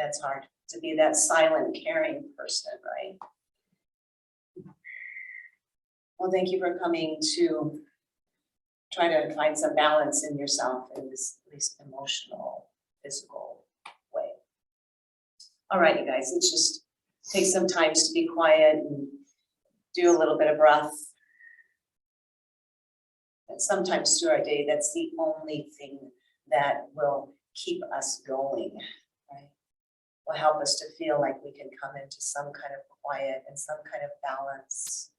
That's hard, to be that silent, caring person, right? Well, thank you for coming to try to find some balance in yourself in this at least emotional, physical way. All right, you guys, let's just take some time to be quiet and do a little bit of breath. And sometimes through our day, that's the only thing that will keep us going, right? Will help us to feel like we can come into some kind of quiet and some kind of balance.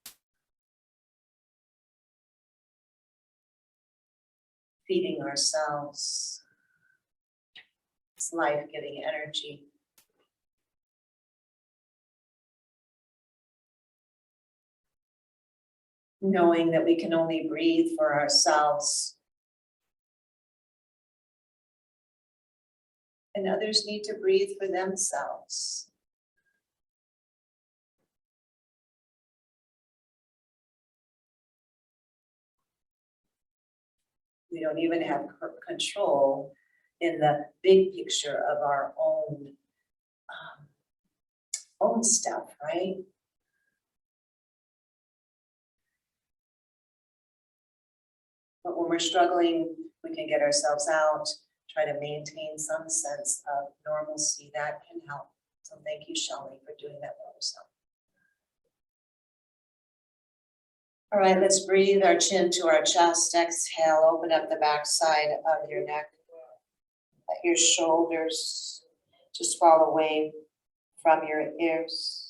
Feeding ourselves this life-giving energy. Knowing that we can only breathe for ourselves. And others need to breathe for themselves. We don't even have control in the big picture of our own stuff, right? But when we're struggling, we can get ourselves out, try to maintain some sense of normalcy. That can help. So thank you, Shelley, for doing that for yourself. All right, let's breathe our chin to our chest. Exhale, open up the back side of your neck. Let your shoulders just fall away from your ears.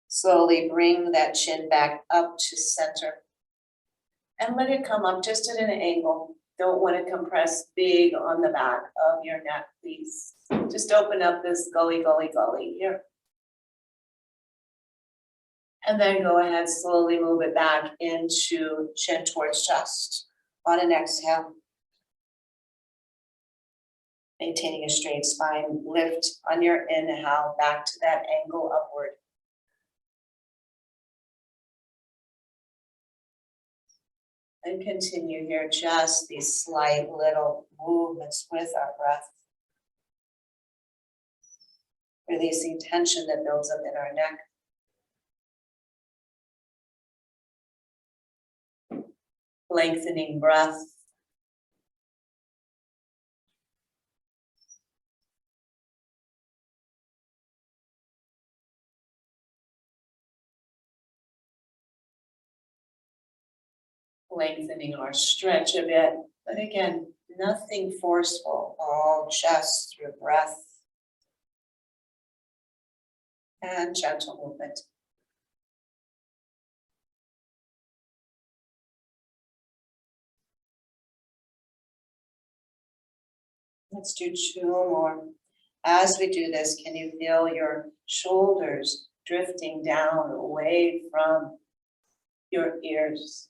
Slowly bring that chin back up to center. And let it come up just at an angle. Don't want to compress big on the back of your neck, please. Just open up this gully here. And then go ahead, slowly move it back into chin towards chest. On an exhale. Maintaining a straight spine, lift on your inhale back to that angle upward. And continue here, just these slight little movements with our breath. Releasing tension that builds up in our neck. Lengthening breath. Lengthening our stretch a bit, but again, nothing forceful, all just through breath and gentle movement. Let's do 2 more. As we do this, can you feel your shoulders drifting down away from your ears?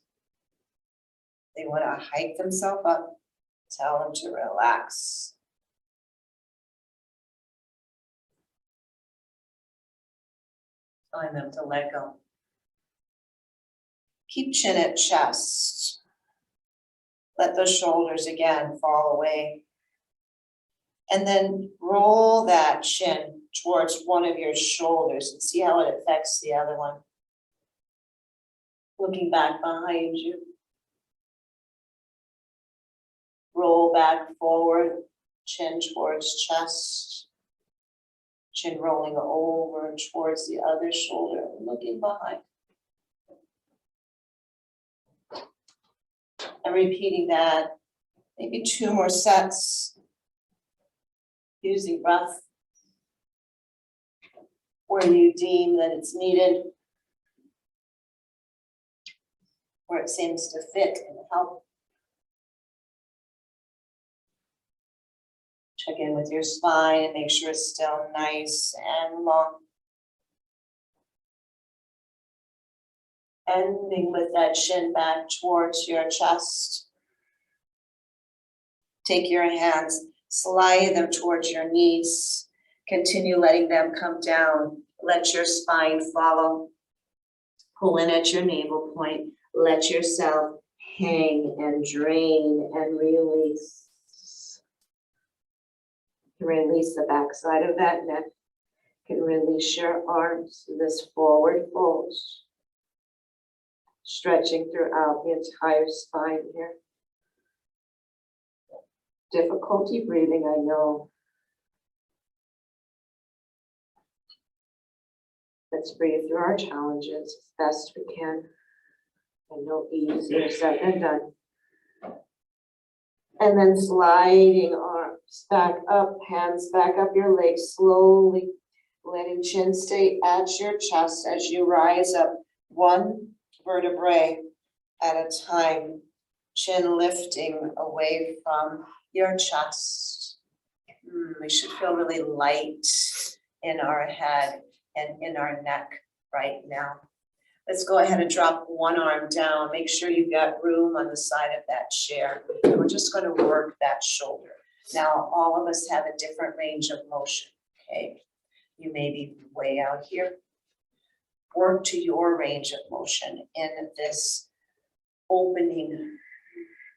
They want to hike themselves up. Tell them to relax. Telling them to let go. Keep chin at chest. Let those shoulders again fall away. And then roll that chin towards one of your shoulders and see how it affects the other one. Looking back behind you. Roll back forward, chin towards chest. Chin rolling over towards the other shoulder, looking behind. And repeating that, maybe 2 more sets. Using breath where you deem that it's needed, where it seems to fit and help. Check in with your spine and make sure it's still nice and long. Ending with that shin back towards your chest. Take your hands, slide them towards your knees. Continue letting them come down. Let your spine follow. Pull in at your navel point. Let yourself hang and drain and release. Release the back side of that neck. You can release your arms to this forward fold. Stretching throughout the entire spine here. Difficulty breathing, I know. Let's breathe through our challenges as best we can. I know easier said than done. And then sliding arms back up, hands back up your legs, slowly letting chin stay at your chest as you rise up one vertebrae at a time. Chin lifting away from your chest. We should feel really light in our head and in our neck right now. Let's go ahead and drop one arm down. Make sure you've got room on the side of that chair. And we're just going to work that shoulder. Now, all of us have a different range of motion, okay? You may be way out here. Work to your range of motion in this opening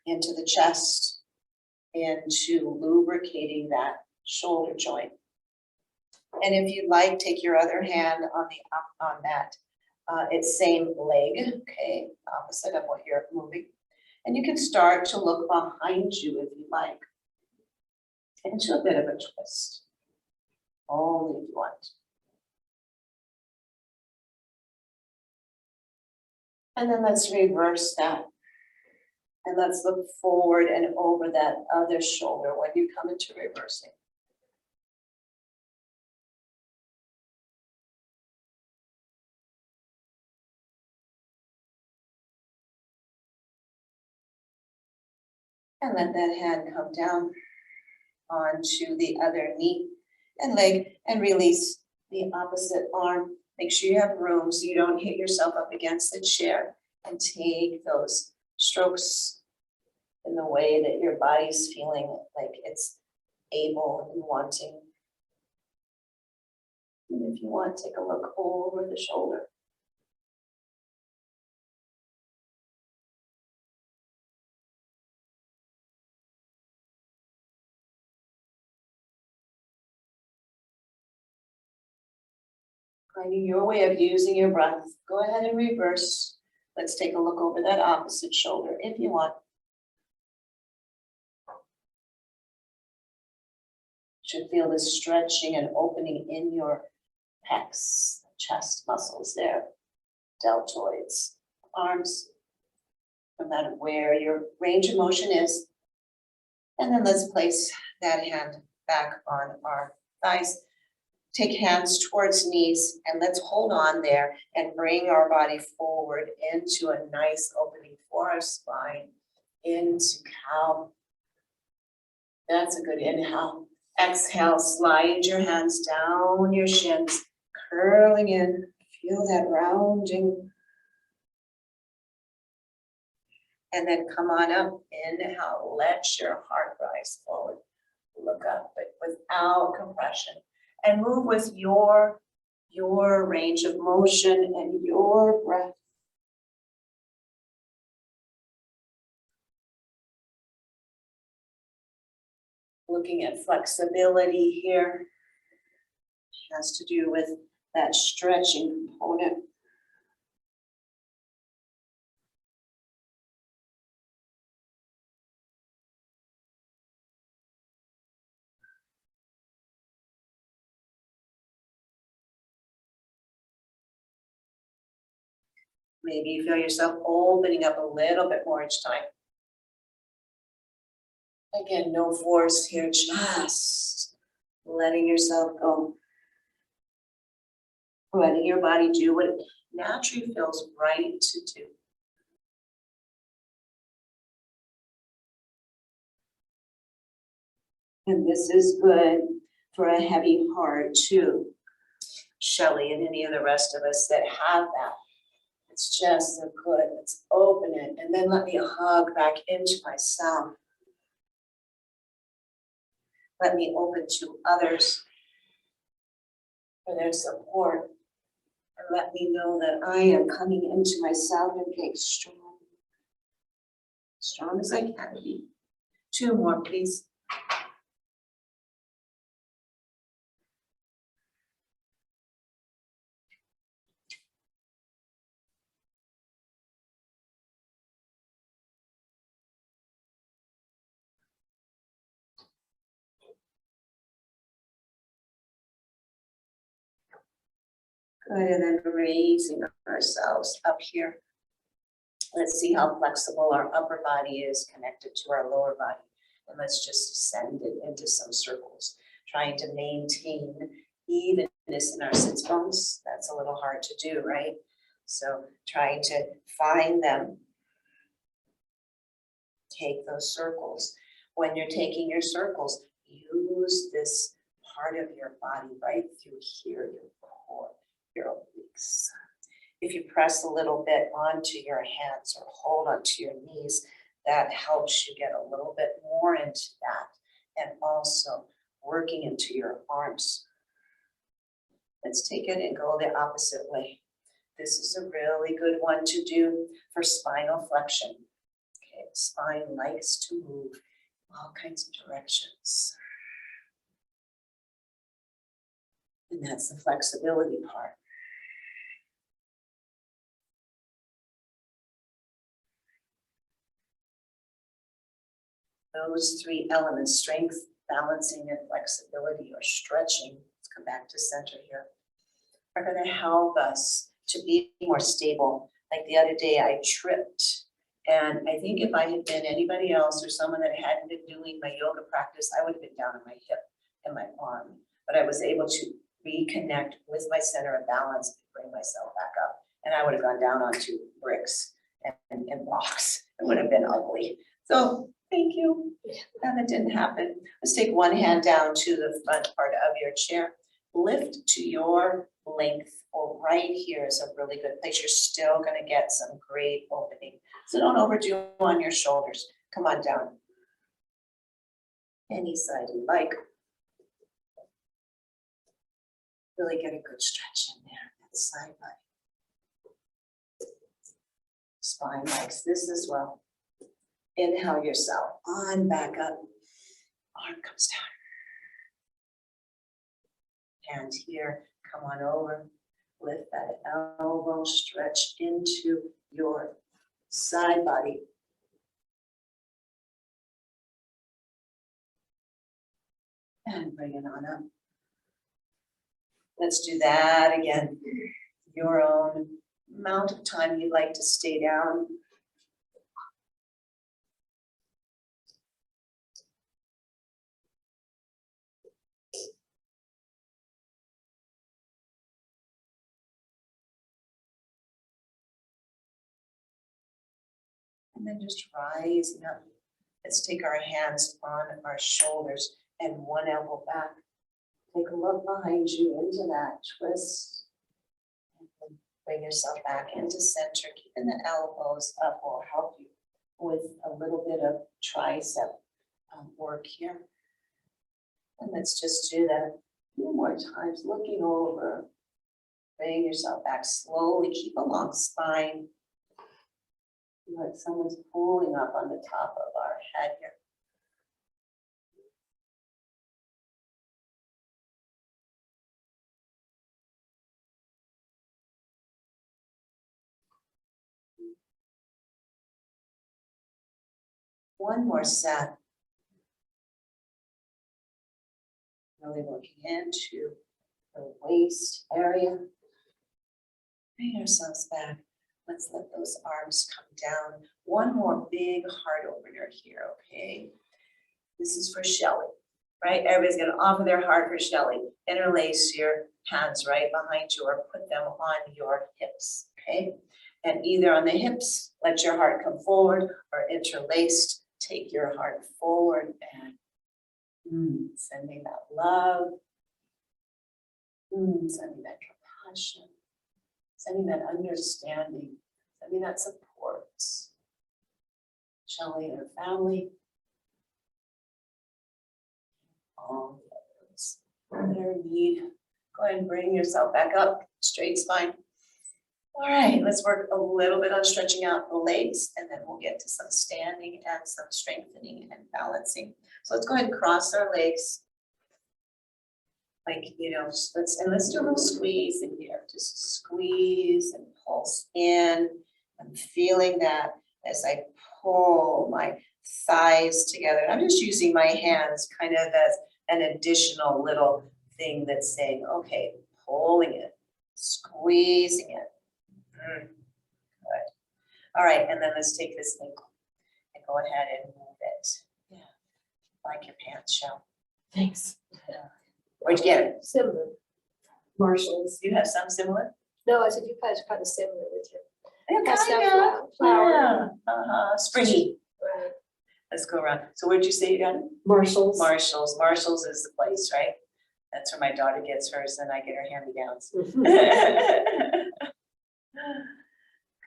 into the chest, into lubricating that shoulder joint. And if you like, take your other hand on that. It's same leg, okay, opposite of what you're moving. And you can start to look behind you if you like, into a bit of a twist, only if you want. And then let's reverse that. And let's look forward and over that other shoulder when you come into reversing. And let that hand come down onto the other knee and leg and release the opposite arm. Make sure you have room so you don't hit yourself up against the chair, and take those strokes in the way that your body's feeling like it's able and wanting. And if you want, take a look over the shoulder. Finding your way of using your breath. Go ahead and reverse. Let's take a look over that opposite shoulder if you want. Should feel this stretching and opening in your pecs, chest muscles there, deltoids, arms, no matter where your range of motion is. And then let's place that hand back on our thighs. Take hands towards knees and let's hold on there and bring our body forward into a nice opening for our spine, into cow. That's a good inhale. Exhale, slide your hands down your shins, curling in. Feel that rounding. And then come on up. Inhale, let your heart rise forward. Look up, but without compression. And move with your range of motion and your breath. Looking at flexibility here. It has to do with that stretching component. Maybe you feel yourself opening up a little bit more each time. Again, no force here, just letting yourself go. Letting your body do what it naturally feels right to do. And this is good for a heavy heart too. Shelley and any of the rest of us that have that. It's just so good. Let's open it and then let me hug back into myself. Let me open to others for their support. And let me know that I am coming into myself and getting strong. Strong as I can be. Two more, please. Good, and then raising ourselves up here. Let's see how flexible our upper body is connected to our lower body. And let's just send it into some circles, trying to maintain evenness in our sits bones. That's a little hard to do, right? So trying to find them. Take those circles. When you're taking your circles, use this part of your body right through here, your core, your obliques. If you press a little bit onto your hands or hold onto your knees, that helps you get a little bit more into that, and also working into your arms. Let's take it and go the opposite way. This is a really good one to do for spinal flexion. Okay, the spine likes to move all kinds of directions. And that's the flexibility part. Those three elements, strength, balancing, and flexibility, or stretching, let's come back to center here, are going to help us to be more stable. Like the other day I tripped, and I think if I had been anybody else or someone that hadn't been doing my yoga practice, I would have been down on my hip and my arm. But I was able to reconnect with my center of balance and bring myself back up. And I would have gone down onto bricks and rocks. It would have been ugly. So thank you. And that didn't happen. Let's take one hand down to the front part of your chair. Lift to your length, or right here is a really good place. You're still going to get some great opening. So don't overdo on your shoulders. Come on down. Any side you like. Really get a good stretch in there at the side body. Spine likes this as well. Inhale yourself on back up. Arm comes down. Hand here, come on over. Lift that elbow, stretch into your side body. And bring it on up. Let's do that again. Your own amount of time you'd like to stay down. And then just rising up. Let's take our hands on our shoulders and one elbow back. Take a look behind you into that twist. And then bring yourself back into center. Keeping the elbows up will help you with a little bit of tricep work here. And let's just do that a few more times, looking over. Bring yourself back slowly. Keep a long spine. Like someone's pulling up on the top of our head here. One more set. Really looking into the waist area. Bring ourselves back. Let's let those arms come down. One more big heart opener here, okay? This is for Shelly, right? Everybody's gonna offer their heart for Shelly. Interlace your hands right behind you or put them on your hips, okay? And either on the hips, let your heart come forward, or interlaced, take your heart forward and sending that love, sending that compassion, sending that understanding, sending that support. Shelly and her family, all the others that are in need. Go ahead and bring yourself back up, straight spine. All right, let's work a little bit on stretching out the legs, and then we'll get to some standing and some strengthening and balancing. So let's go ahead and cross our legs. Like, you know, let's do a little squeeze in here. Just squeeze and pulse in. I'm feeling that as I pull my thighs together. I'm just using my hands kind of as an additional little thing that's saying, okay, pulling it. Squeezing it. Good. All right, and then let's take this ankle and go ahead and move it. Yeah. Like your pants, Shell. Thanks. Where'd you get it? Similar. Marshalls. Do you have some similar? No, I said you guys are kind of similar with your. Yeah, That's kind that of. flower. Yeah. Springy. Right. Let's go around. So where'd you say you got it? Marshalls. Marshalls. Marshalls is the place, right? That's where my daughter gets hers, and I get her hand-me-downs.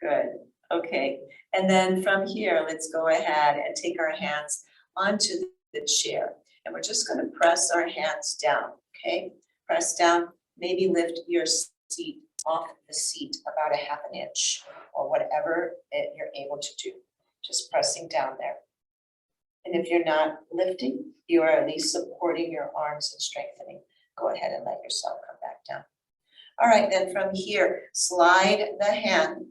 Good. Okay. And then from here, let's go ahead and take our hands onto the chair. And we're just going to press our hands down. Okay. Press down. Maybe lift your seat off the seat about a 1/2 inch or whatever you're able to do. Just pressing down there. And if you're not lifting, you are at least supporting your arms and strengthening. Go ahead and let yourself come back down. All right, then from here, slide the hand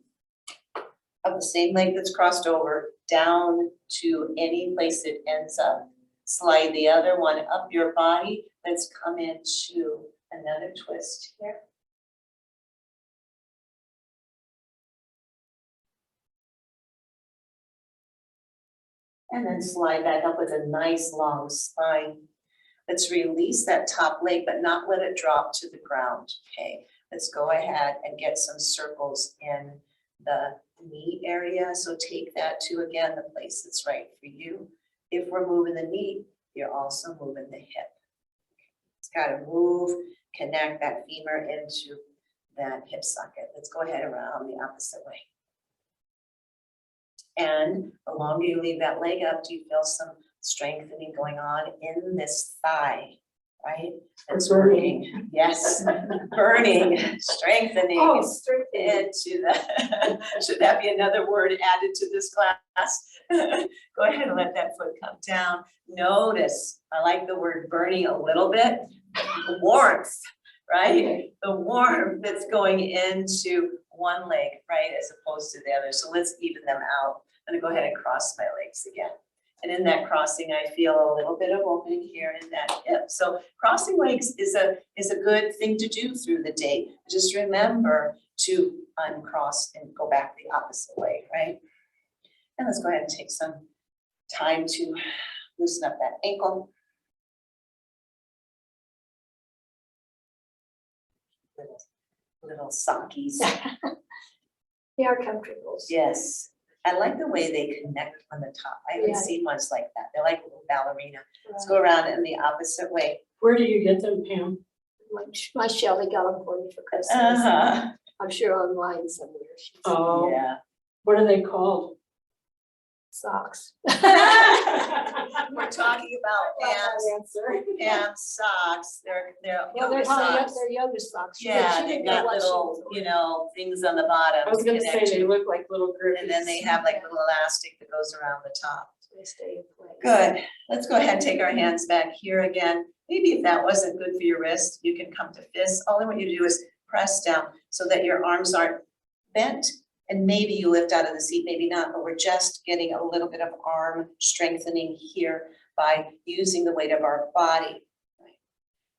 of the same leg that's crossed over down to any place it ends up. Slide the other one up your body. Let's come into another twist here. And then slide back up with a nice long spine. Let's release that top leg, but not let it drop to the ground, okay? Let's go ahead and get some circles in the knee area. So take that to, again, the place that's right for you. If we're moving the knee, you're also moving the hip. It's got to move, connect that femur into that hip socket. Let's go ahead around the opposite way. And the longer you leave that leg up, do you feel some strengthening going on in this thigh, right? That's burning. Yes, burning, strengthening into the, should that be another word added to this class? Go ahead and let that foot come down. Notice, I like the word burning a little bit, the warmth, right? The warmth that's going into one leg, right, as opposed to the other. So let's even them out. I'm gonna go ahead and cross my legs again. And in that crossing, I feel a little bit of opening here in that hip. So crossing legs is a good thing to do through the day. Just remember to uncross and go back the opposite way, right? And let's go ahead and take some time to loosen up that ankle. Little sockies. They are comfortable. Yes. I like the way they connect on the top. I haven't Yeah. seen ones like that. They're like a little ballerina. Let's go around in the opposite way. Where do you get them, Pam? My Shelly got them for me for Christmas. Uh-huh. I'm sure online somewhere. Oh, Yeah. what are they called? Socks. We're talking about Pam's socks. They're Well, yoga they're socks. they're yoga socks. Yeah, She they've didn't know got what she little, was you wearing. know, things on the bottom. I was gonna say connect they you. look like little groupies. And then they have like little elastic that goes around the top. They stay in place. Good. Let's go ahead and take our hands back here again. Maybe if that wasn't good for your wrist, you can come to fists. All I want you to do is press down so that your arms aren't bent. And maybe you lift out of the seat, maybe not, but we're just getting a little bit of arm strengthening here by using the weight of our body.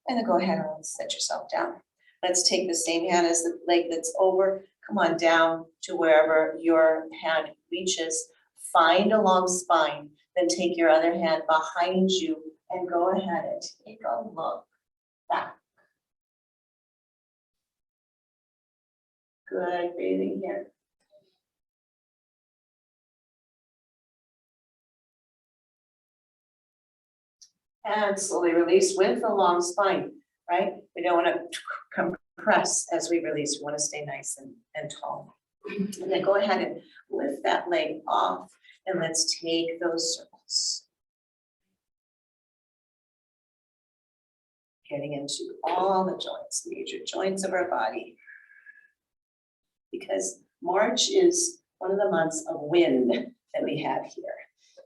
And then go ahead and set yourself down. Let's take the same hand as the leg that's over. Come on down to wherever your hand reaches. Find a long spine. Then take your other hand behind you and go ahead and take a look back. Good, breathing here. And slowly release with the long spine, right? We don't want to compress as we release. We want to stay nice and tall. And then go ahead and lift that leg off and let's take those circles. Getting into all the joints, major joints of our body. Because March is one of the months of wind that we have here.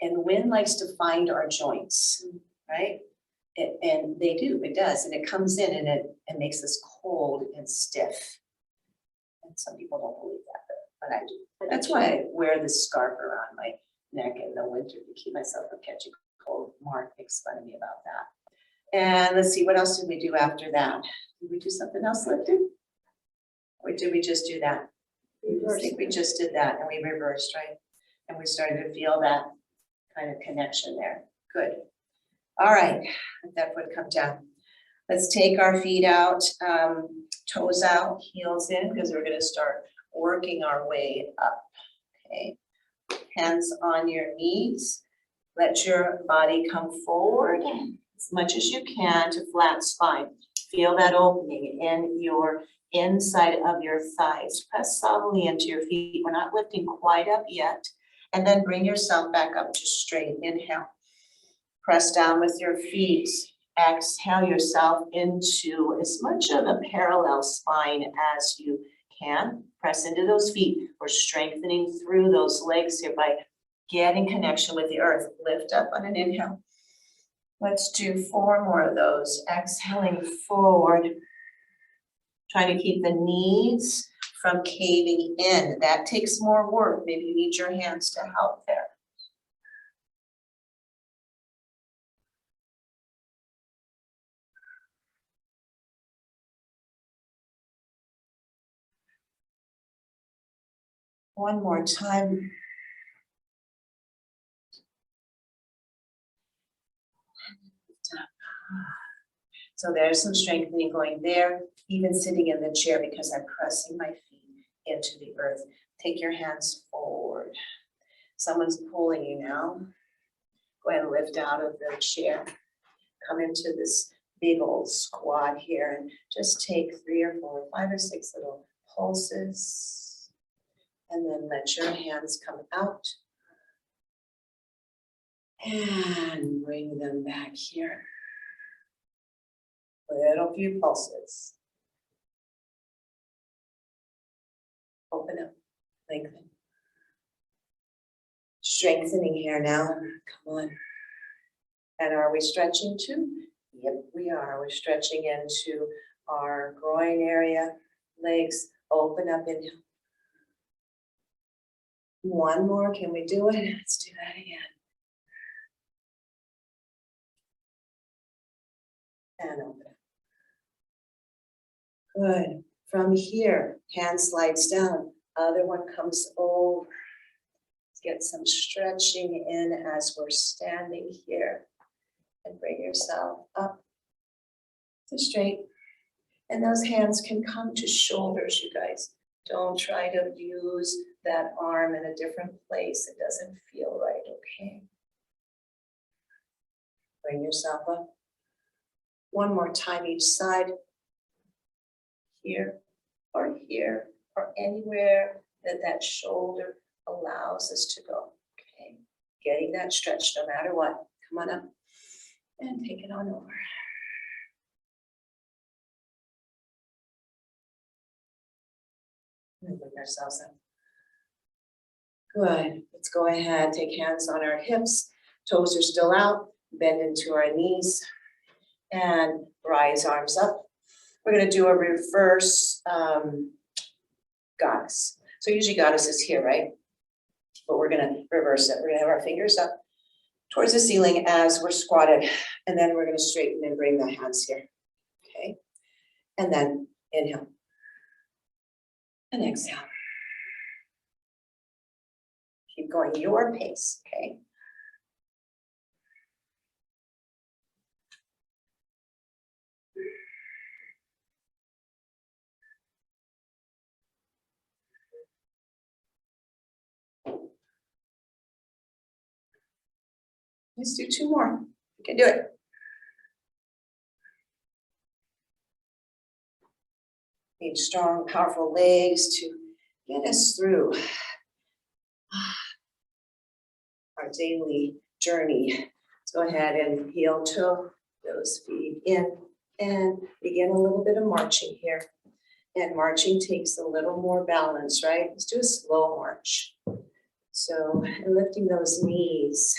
And wind likes to find our joints. Right? And they do, it does, and it comes in and it makes us cold and stiff. And some people don't believe that, but I do. That's why I wear this scarf around my neck in the winter to keep myself from catching cold. Mark makes fun of me about that. And let's see, what else did we do after that? Did we do something else lifted? Or did we just do that? I Reverse. think we just did that and we reversed, right? And we started to feel that kind of connection there. Good. All right, let that foot come down. Let's take our feet out, toes out, heels in, because we're gonna start working our way up, okay? Hands on your knees. Let your body come forward as much as you can to flat spine. Feel that opening in your inside of your thighs. Press softly into your feet. We're not lifting quite up yet. And then bring yourself back up to straight. Inhale. Press down with your feet. Exhale yourself into as much of a parallel spine as you can. Press into those feet. We're strengthening through those legs here by getting connection with the earth. Lift up on an inhale. Let's do 4 more of those. Exhaling forward. Trying to keep the knees from caving in. That takes more work. Maybe you need your hands to help there. One more time. So there's some strengthening going there, even sitting in the chair because I'm pressing my feet into the earth. Take your hands forward. Someone's pulling you now. Go ahead and lift out of the chair. Come into this big old squat here and just take 3 or 4 or 5 or 6 little pulses. And then let your hands come out. And bring them back here. Little few pulses. Open up, lengthen. Strengthening here now, come on. And are we stretching too? Yep, we are. We're stretching into our groin area, legs, open up, inhale. One more, can we do it? Let's do that again. And open up. Good. From here, hand slides down, other one comes over. Let's get some stretching in as we're standing here. And bring yourself up to straight. And those hands can come to shoulders, you guys. Don't try to use that arm in a different place. It doesn't feel right, okay? Bring yourself up. One more time each side. Here or anywhere that that shoulder allows us to go, okay? Getting that stretch no matter what. Come on up and take it on over. And bring ourselves up. Good. Let's go ahead, take hands on our hips. Toes are still out. Bend into our knees and rise arms up. We're going to do a reverse goddess. So usually goddess is here, right? But we're going to reverse it. We're going to have our fingers up towards the ceiling as we're squatted. And then we're going to straighten and bring the hands here. Okay. And then inhale. And exhale. Keep going your pace, okay? Let's do 2 more. You can do it. Need strong, powerful legs to get us through our daily journey. Let's go ahead and heel toe those feet in and begin a little bit of marching here. And marching takes a little more balance, right? Let's do a slow march. So, and lifting those knees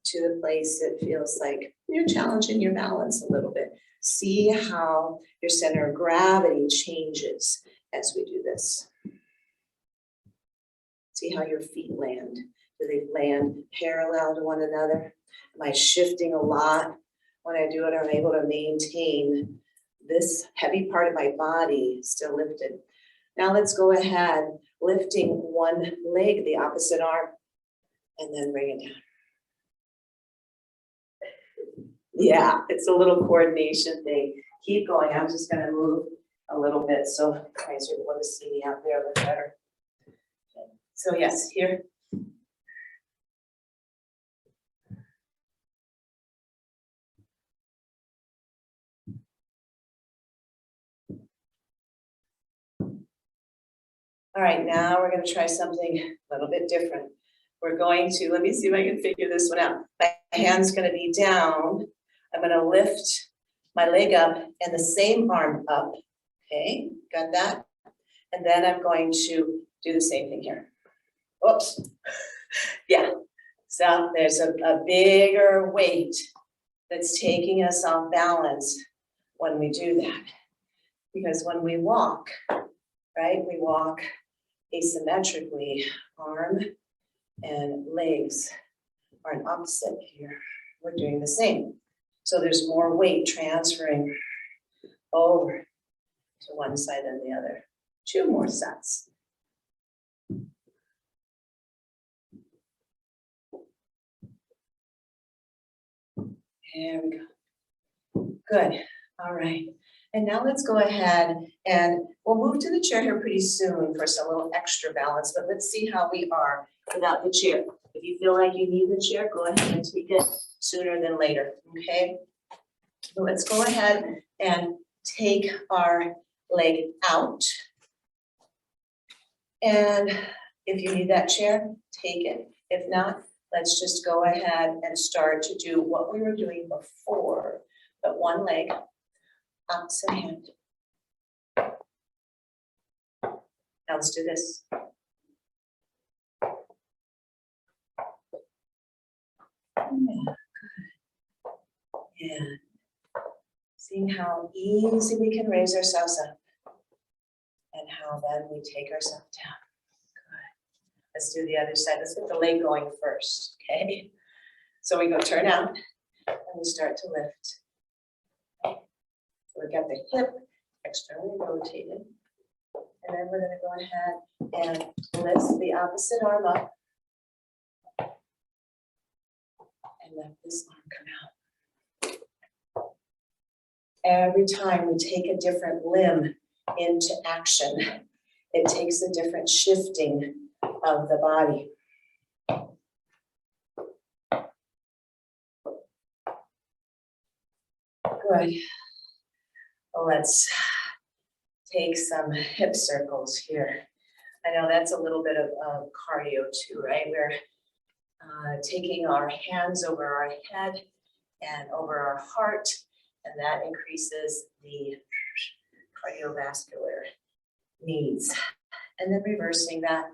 to the place that feels like you're challenging your balance a little bit. See how your center of gravity changes as we do this. See how your feet land. Do they land parallel to one another? Am I shifting a lot? When I do it, I'm able to maintain this heavy part of my body still lifted. Now let's go ahead, lifting one leg, the opposite arm, and then bring it down. Yeah, it's a little coordination thing. Keep going. I'm just gonna move a little bit so you guys are able to see me out there a little better. Okay. So yes, here. All right, now we're gonna try something a little bit different. We're going to, let me see if I can figure this one out. My hand's gonna be down. I'm gonna lift my leg up and the same arm up. Okay, got that? And then I'm going to do the same thing here. Oops. Yeah, so there's a bigger weight that's taking us off balance when we do that. Because when we walk, right, we walk asymmetrically, arm and legs are an opposite here. We're doing the same. So there's more weight transferring over to one side than the other. 2 more sets. There we go. Good. All right. And now let's go ahead and we'll move to the chair here pretty soon for some little extra balance, but let's see how we are without the chair. If you feel like you need the chair, go ahead and take it sooner than later, okay? So let's go ahead and take our leg out. And if you need that chair, take it. If not, let's just go ahead and start to do what we were doing before, but one leg, opposite hand. Now let's do this. Yeah, good. And seeing how easy we can raise ourselves up and how then we take ourselves down. Good. Let's do the other side. Let's get the leg going first, okay? So we go turn out and we start to lift. So we got the hip externally rotated. And then we're gonna go ahead and lift the opposite arm up. And let this arm come out. Every time we take a different limb into action, it takes a different shifting of the body. Good. Well, let's take some hip circles here. I know that's a little bit of cardio too, right? We're taking our hands over our head and over our heart, and that increases the cardiovascular needs. And then reversing that.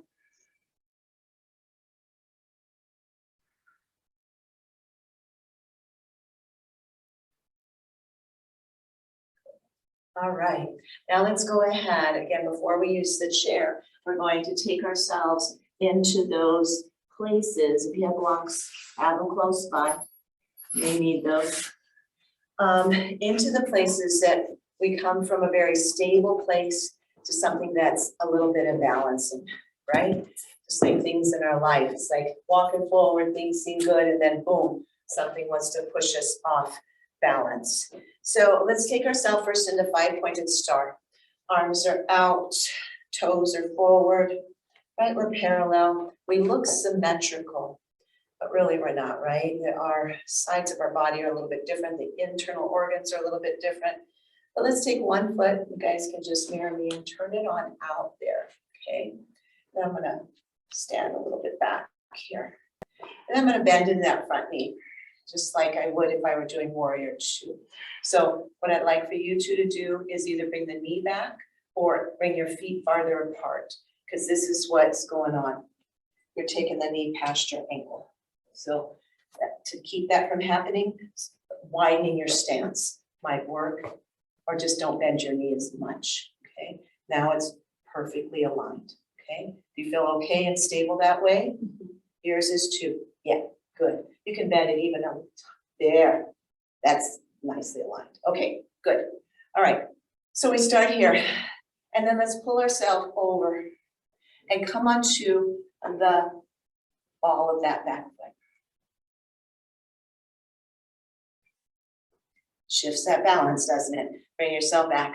All right, now let's go ahead, again, before we use the chair, we're going to take ourselves into those places. If you have blocks, have them close by. You may need those. Into the places that we come from a very stable place to something that's a little bit imbalancing, right? Just like things in our life, it's like walking forward, things seem good, and then boom, something wants to push us off balance. So let's take ourselves first into 5-pointed star. Arms are out, toes are forward, right? We're parallel. We look symmetrical, but really we're not, right? Our sides of our body are a little bit different. The internal organs are a little bit different. But let's take one foot. You guys can just mirror me and turn it on out there, okay? Then I'm gonna stand a little bit back here. And I'm gonna bend into that front knee, just like I would if I were doing warrior 2. So what I'd like for you two to do is either bring the knee back or bring your feet farther apart, because this is what's going on. You're taking the knee past your ankle. So to keep that from happening, widening your stance might work, or just don't bend your knee as much, okay? Now it's perfectly aligned, okay? Do you feel okay and stable that way? Yours is too. Yeah, good. You can bend it even on there. That's nicely aligned. Okay, good. All right, so we start here And then let's pull ourselves over and come onto the ball of that back foot. Shifts that balance, doesn't it? Bring yourself back.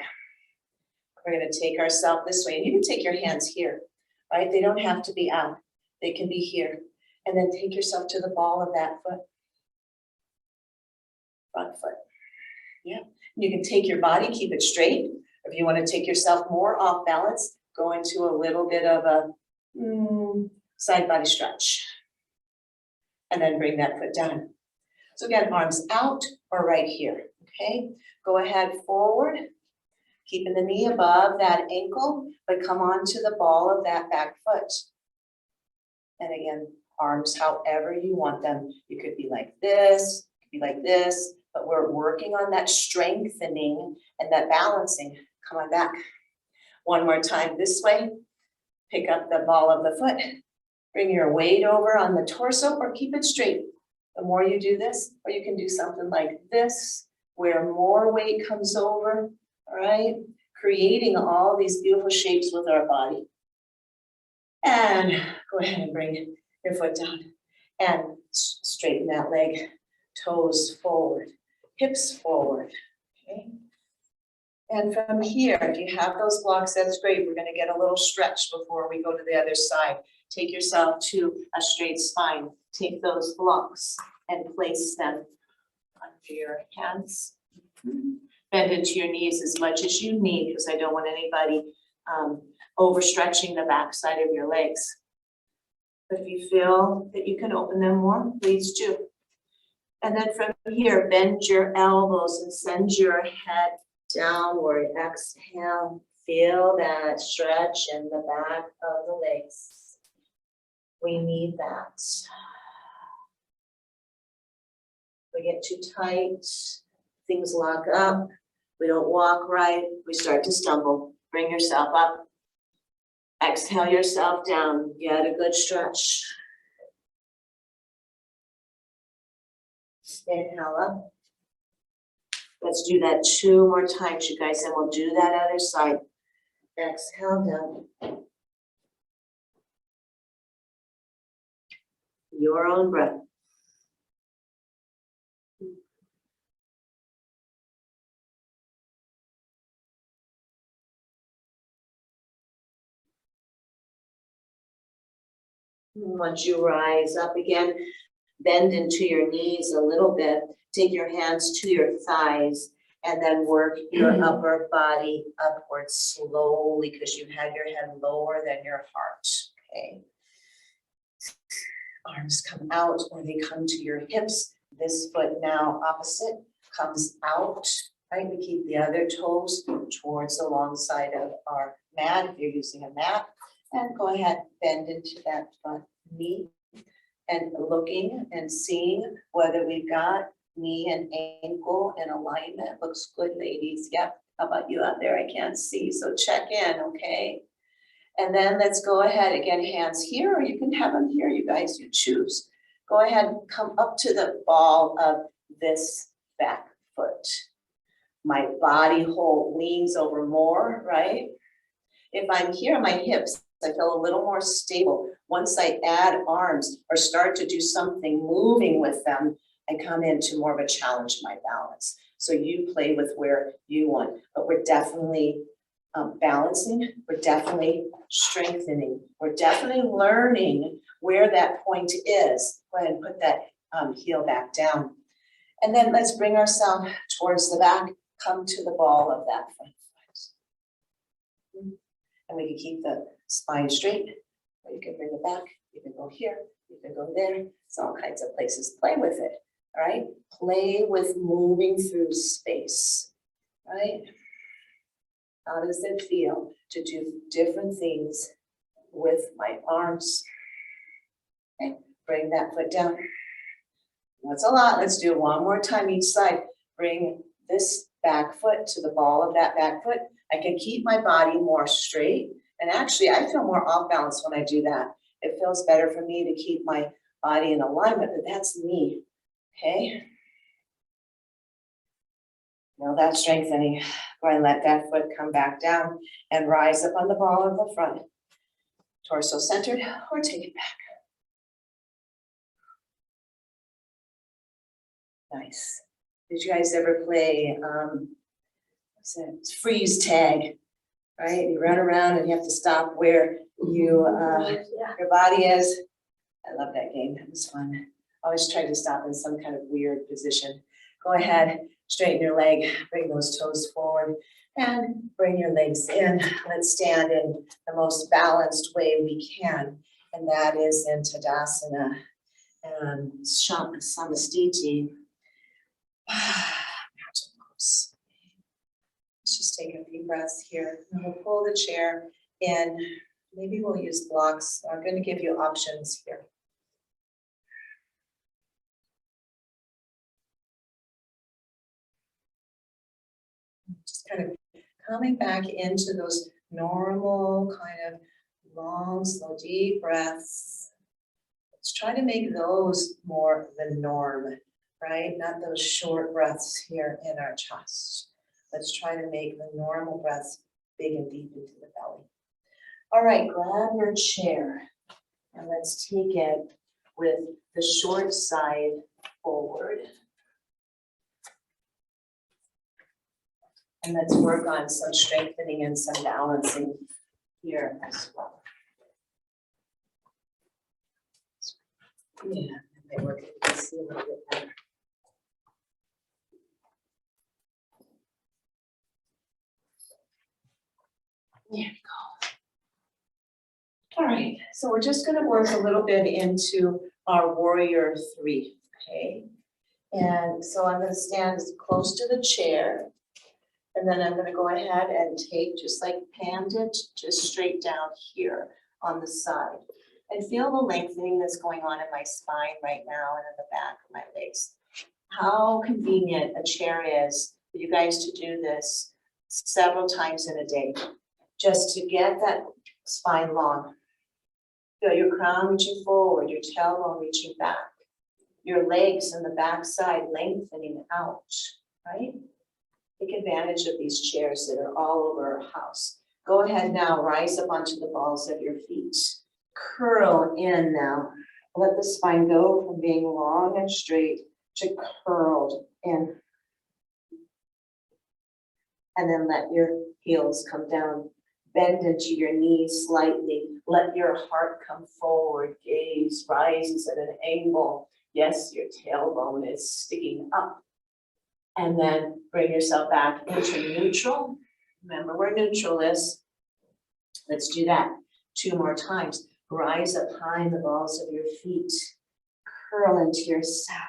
We're gonna take ourselves this way. And you can take your hands here, right? They don't have to be out. They can be here. And then take yourself to the ball of that foot. Front foot. Yeah. You can take your body, keep it straight. If you want to take yourself more off balance, go into a little bit of a side body stretch. And then bring that foot down. So again, arms out or right here, okay? Go ahead forward, keeping the knee above that ankle, but come on to the ball of that back foot. And again, arms however you want them. You could be like this, could be like this, but we're working on that strengthening and that balancing. Come on back. One more time this way. Pick up the ball of the foot. Bring your weight over on the torso or keep it straight. The more you do this, or you can do something like this, where more weight comes over, all right? Creating all these beautiful shapes with our body. And go ahead and bring your foot down and straighten that leg. Toes forward, hips forward, okay? And from here, if you have those blocks, that's great. We're gonna get a little stretch before we go to the other side. Take yourself to a straight spine. Take those blocks and place them under your hands. Bend into your knees as much as you need, because I don't want anybody overstretching the backside of your legs. But if you feel that you can open them more, please do. And then from here, bend your elbows and send your head downward. Exhale, feel that stretch in the back of the legs. We need that. We get too tight, things lock up, we don't walk right, we start to stumble. Bring yourself up. Exhale yourself down, get a good stretch. Inhale up. Let's do that 2 more times, you guys, and we'll do that other side. Exhale down. Your own breath. Once you rise up again, bend into your knees a little bit. Take your hands to your thighs and then work your upper body upwards slowly because you had your head lower than your heart, okay? Arms come out or they come to your hips. This foot now opposite comes out, right? We keep the other toes towards the long side of our mat if you're using a mat. And go ahead, bend into that front knee and looking and seeing whether we've got knee and ankle in alignment. Looks good, ladies. Yep. How about you out there? I can't see, so check in, okay? And then let's go ahead, again, hands here, or you can have them here, you guys, you choose. Go ahead and come up to the ball of this back foot. My body whole leans over more, right? If I'm here, my hips, I feel a little more stable. Once I add arms or start to do something moving with them, I come into more of a challenge in my balance. So you play with where you want, but we're definitely balancing, we're definitely strengthening, we're definitely learning where that point is. Go ahead and put that heel back down. And then let's bring ourselves towards the back, come to the ball of that front foot. And we can keep the spine straight, or you can bring it back, you can go here, you can go there, it's all kinds of places. Play with it, all right? Play with moving through space, right? How does it feel to do different things with my arms? Okay, bring that foot down. That's a lot. Let's do it one more time each side. Bring this back foot to the ball of that back foot. I can keep my body more straight. And actually, I feel more off balance when I do that. It feels better for me to keep my body in alignment, but that's me, okay? Feel that strengthening. Go and let that foot come back down and rise up on the ball of the front. Torso centered, or take it back. Nice. Did you guys ever play, what's it? It's freeze tag, right? You run around and you have to stop where you, Yeah. your body is. I love that game. It was fun. Always try to stop in some kind of weird position. Go ahead, straighten your leg, bring those toes forward, and bring your legs in. Let's stand in the most balanced way we can, and that is in Tadasana and Samastiti. Let's just take a few breaths here, and we'll pull the chair in. Maybe we'll use blocks. I'm going to give you options here. Just kind of coming back into those normal kind of long, slow, deep breaths. Let's try to make those more the norm, right? Not those short breaths here in our chest. Let's try to make the normal breaths big and deep into the belly. All right, grab your chair and let's take it with the short side forward. And let's work on some strengthening and some balancing here as well. Yeah, that might work. You can see a little bit better. There we go. All right, so we're just going to work a little bit into our warrior 3, okay? And so I'm going to stand as close to the chair. And then I'm going to go ahead and take, just like Pam did, just straight down here on the side. And feel the lengthening that's going on in my spine right now and in the back of my legs. How convenient a chair is for you guys to do this several times in a day, just to get that spine long. Feel your crown reaching forward, your tailbone reaching back, your legs and the back side lengthening out, right? Take advantage of these chairs that are all over our house. Go ahead now, rise up onto the balls of your feet. Curl in now. Let the spine go from being long and straight to curled in. And then let your heels come down. Bend into your knees slightly. Let your heart come forward. Gaze rises at an angle. Yes, your tailbone is sticking up. And then bring yourself back into neutral. Remember where neutral is. Let's do that 2 more times. Rise up high in the balls of your feet. Curl into yourself.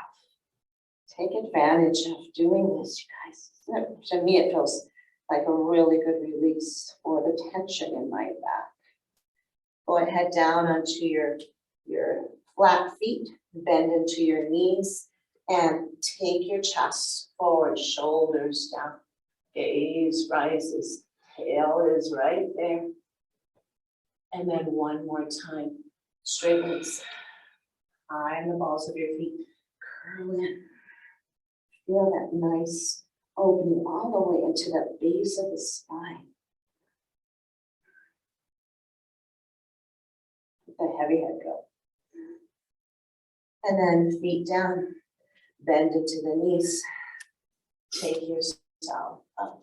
Take advantage of doing this, you guys. To me, it feels like a really good release for the tension in my back. Go ahead down onto your flat feet. Bend into your knees. And take your chest forward, shoulders down. Gaze rises, tail is right there. And then one more time, straight legs. High in the balls of your feet, curl in. Feel that nice opening all the way into the base of the spine. Let the heavy head go. And then feet down. Bend into the knees. Take yourself up,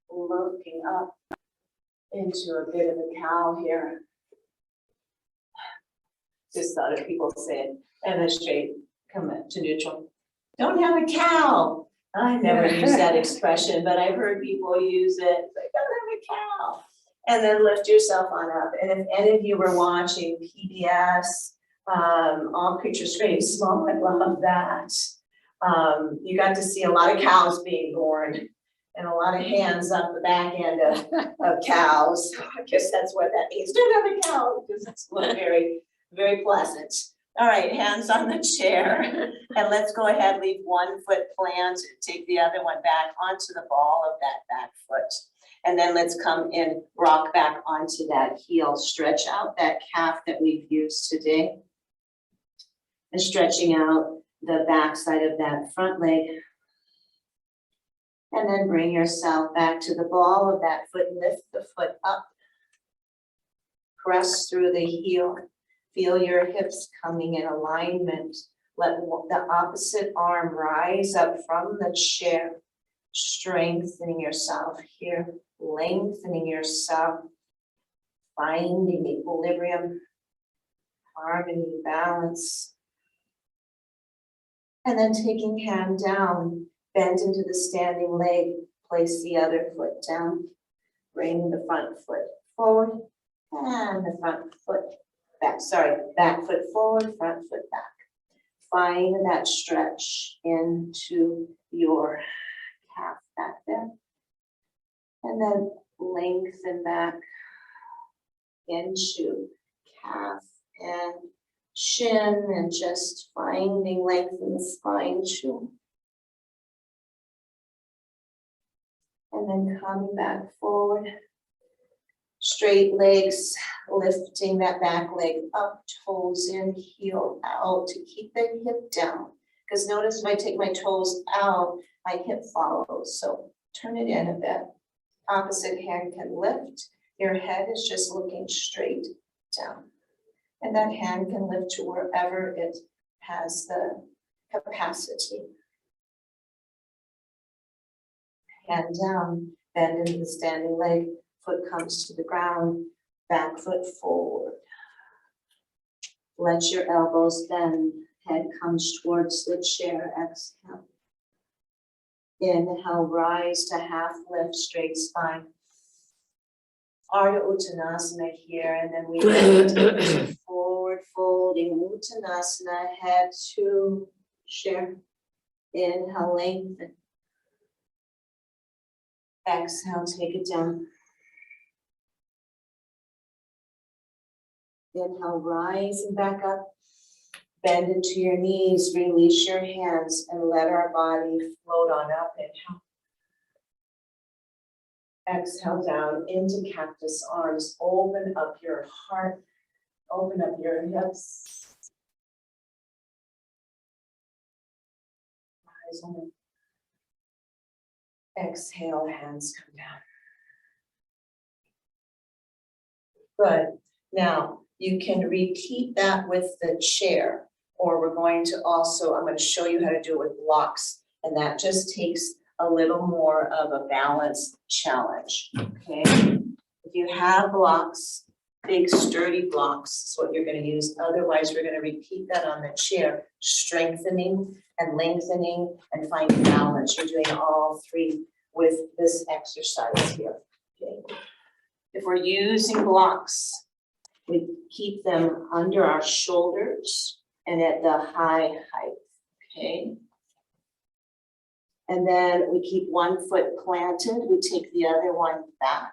looking up into a bit of a cow here. Just thought of people saying, and then straight, come to neutral. Don't have a cow. I never use that expression, but I've heard people use it. Like, don't have a cow. And then lift yourself on up. And if any of you were watching PBS, All Creatures Great and Small, I love that. You got to see a lot of cows being born and a lot of hands up the back end of cows. I guess that's what that means. Don't have a cow, because it's very, very pleasant. All right, hands on the chair. And let's go ahead, leave one foot plant, take the other one back onto the ball of that back foot. And then let's come in, rock back onto that heel, stretch out that calf that we've used today. And stretching out the back side of that front leg. And then bring yourself back to the ball of that foot, lift the foot up. Press through the heel, feel your hips coming in alignment. Let the opposite arm rise up from the chair, strengthening yourself here, lengthening yourself, finding equilibrium, harmony, balance. And then taking hand down, bend into the standing leg, place the other foot down, bring the front foot forward and the front foot back, back foot forward, front foot back. Find that stretch into your calf back there. And then lengthen back into calf and shin and just finding length in the spine too. And then coming back forward. Straight legs, lifting that back leg up, toes in, heel out to keep the hip down. Because notice if I take my toes out, my hip follows. So turn it in a bit. Opposite hand can lift. Your head is just looking straight down. And that hand can lift to wherever it has the capacity. Hand down, bend into the standing leg. Foot comes to the ground, back foot forward. Let your elbows bend, head comes towards the chair, exhale. Inhale, rise to half lift, straight spine. Ardha Uttanasana here, and then we bend forward, folding Uttanasana, head to chair. Inhale, lengthen. Exhale, take it down. Inhale, rise and back up. Bend into your knees, release your hands, and let our body float on up. Inhale. Exhale down into cactus arms. Open up your heart. Open up your hips. Rise on. Exhale, hands come down. Good. Now, you can repeat that with the chair, or we're going to also, I'm going to show you how to do it with blocks, and that just takes a little more of a balance challenge, okay? If you have blocks, big sturdy blocks is what you're going to use. Otherwise, we're going to repeat that on the chair, strengthening and lengthening and finding balance. You're doing all three with this exercise here, okay? If we're using blocks, we keep them under our shoulders and at the high height, okay? And then we keep one foot planted, we take the other one back.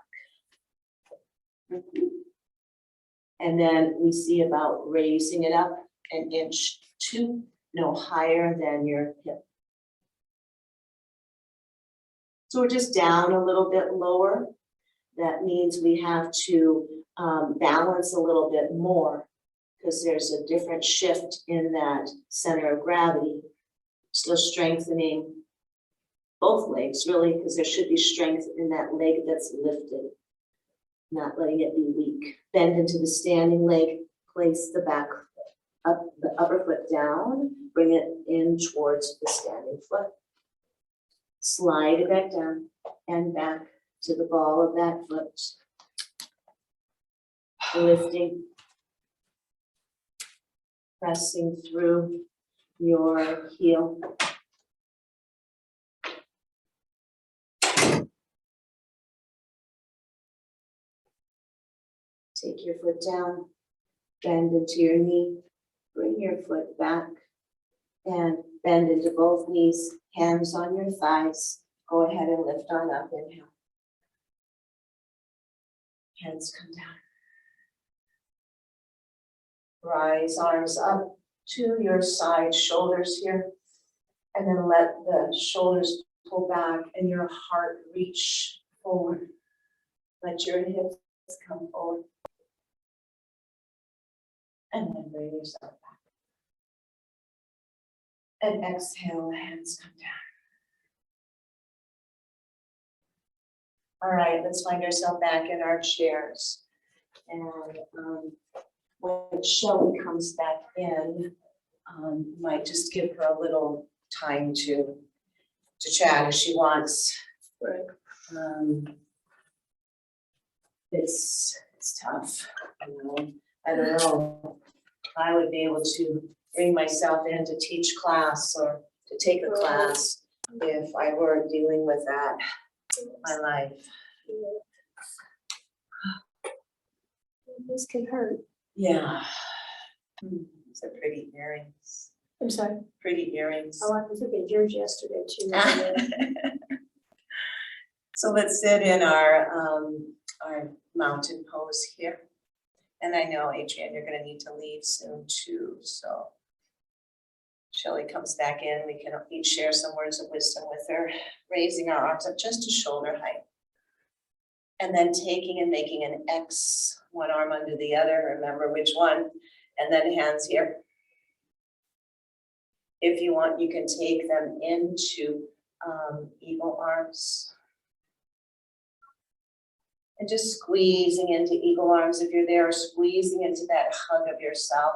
And then we see about raising it up an inch to no higher than your hip. So we're just down a little bit lower. That means we have to balance a little bit more because there's a different shift in that center of gravity. Still strengthening both legs really, because there should be strength in that leg that's lifted, not letting it be weak. Bend into the standing leg, place the back up, the upper foot down, bring it in towards the standing foot. Slide it back down and back to the ball of that foot. Lifting, pressing through your heel. Take your foot down, bend into your knee, bring your foot back, and bend into both knees, hands on your thighs. Go ahead and lift on up, inhale. Hands come down. Rise arms up to your side, shoulders here, and then let the shoulders pull back and your heart reach forward. Let your hips come forward. And then bring yourself back. And exhale, hands come down. All right, let's find ourselves back in our chairs. And when Shelley comes back in, might just give her a little time to chat if she wants. Right. It's tough, you know. I don't know. I would be able to bring myself in to teach class or to take a class if I were dealing with that in my life. This can hurt. Yeah. These are pretty earrings. I'm sorry. Pretty earrings. Oh, I was looking at yours yesterday too. So let's sit in our mountain pose here. And I know, Adrienne, you're gonna need to leave soon too, so. Shelley comes back in, we can each share some words of wisdom with her, raising our arms up just to shoulder height. And then taking and making an X, one arm under the other, remember which one, and then hands here. If you want, you can take them into eagle arms. And just squeezing into eagle arms if you're there, squeezing into that hug of yourself.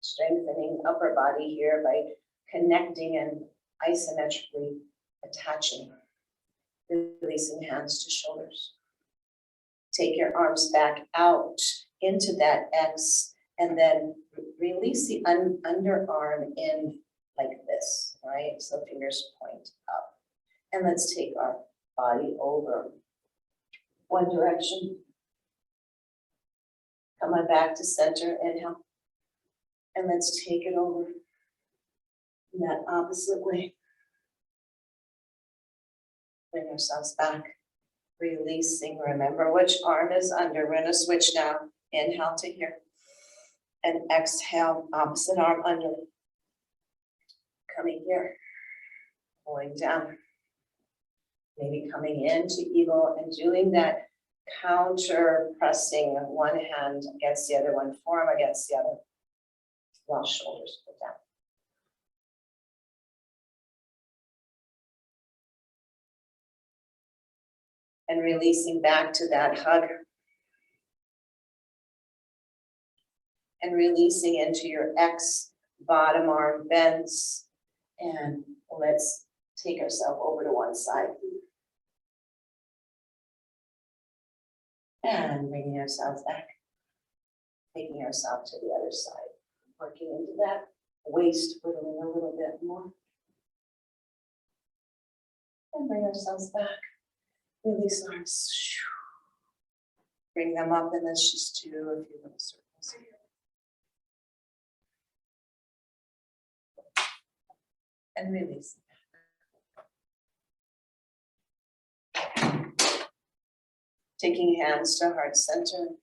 Strengthening upper body here by connecting and isometrically attaching. Releasing hands to shoulders. Take your arms back out into that X and then release the underarm in like this, right? So fingers point up. And let's take our body over one direction. Come on back to center, inhale. And let's take it over in that opposite way. Bring ourselves back, releasing. Remember which arm is under. We're gonna switch now. Inhale to here. And exhale, opposite arm under. Coming here, pulling down. Maybe coming into eagle and doing that counter pressing of one hand against the other, one forearm against the other. While shoulders go down. And releasing back to that hug. And releasing into your X, bottom arm bends. And let's take ourselves over to one side. And bringing ourselves back. Taking ourselves to the other side. Working into that waist, whittling a little bit more. And bring ourselves back. Release arms. Bring them up and let's just do a few little circles here. And release. Taking hands to heart center.